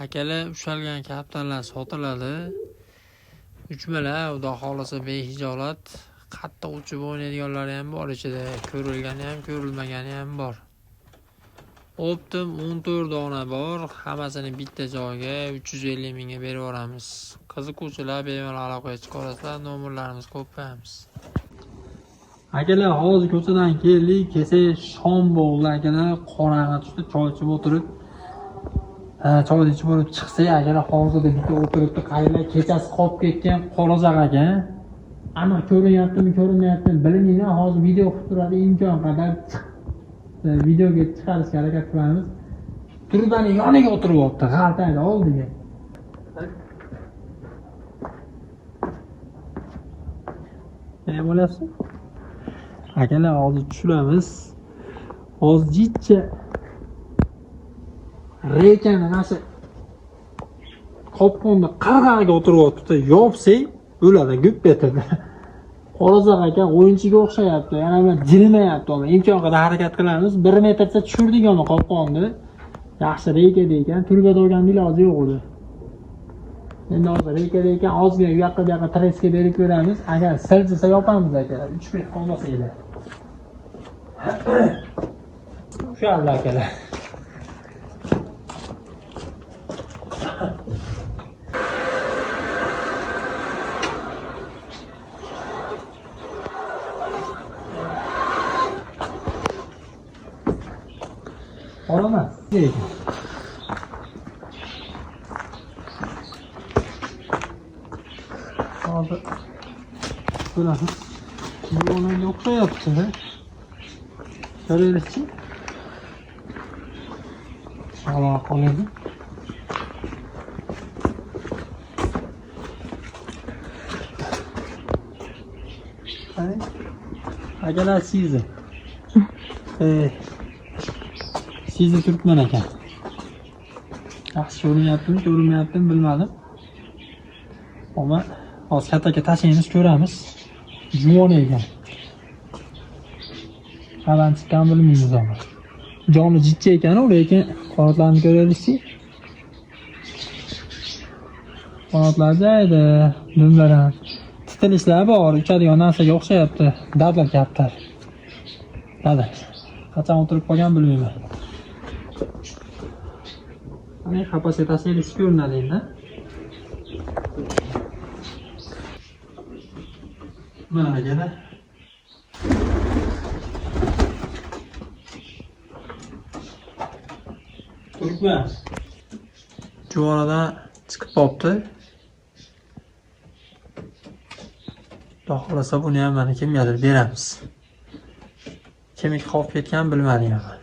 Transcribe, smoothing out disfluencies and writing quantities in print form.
Akalar ushalgan kaptarlar sotiladi. Uchmalar, xudo xolasa behijolat, qattiq uchib o'ynaydiganlari ham bor ichida, ko'rilgani ham, ko'rilmagani ham bor. Optim 14 dona bor, hammasini bitta joyga 350 mingga berib yuboramiz. Qiziquvchilar bemalol aloqaga chiqarasizlar, nomerlarimiz qo'yamiz. Akalar, hozir ko'chadan keldik, kesak shom bo'ldi akalar, qorong'i tushdi, choy ichib o'tirib choy ichib olib chiqsak, akalar hozirda bitta o'tiribdi, qayerlar kechasi qolib ketgan qorazaq aka. Ammo ko'rinyaptimi, ko'rinmayaptimi bilmayman. Hozir video qilib turadi, imkon qadar videoga chiqarishga harakat qilamiz. Turbaning yoniga o'tiryapti, g'altani oldiga. Nima bo'lyapti? Akalar, hozir tushiramiz. Hozir jichcha rekani nasha qopqonda qarg'ariga o'tiryapti, yopsak o'ladi, gup etadi. Qorazaq aka o'yinchiga o'xshayapti, yana bir jilmayapti. Imkon qadar harakat qilamiz. 1 metrcha tushirdik uni qopqonni. Yaxshi rekada ekan, turbada olgan iloji yo'q edi. Endi hozir rekada ekan, ozgina u yoqqa bu yoqqa treska berib ko'ramiz. Agar siljisa yopamiz aka, 3 bet qolmasa edi. Inshaalloh akalar. Olamas. Hozir ko'ramiz. Bu onanga o'xshayapti. Ko'raylikchi. Havo qoladi. Qani? Akalar sizni. Sizni turibman ekan. Yaxshi ko'rinyaptimi, ko'rinmayaptimi bilmadim. Ammo hozir kattaga tashlaymiz, ko'ramiz. Juvon ekan. Qalan chiqqan bilmaymiz ammo. Joni jichcha ekan, lekin qanotlarini ko'raylikchi. Qanotlari joyida, dumlar ham. Titilishlar bor, uchadigan narsaga o'xshayapti. Dadil kaptar. Dadil. Qachon o'tirib qolgan bilmayman. Ana kapasitasi ko'rinadi endi. Mana akalar. Turibman. Juvonadan chiqib qolibdi. Xudo xolasa buni ham mana kimgadir beramiz. Kimga qolib ketgan bilmadim ham.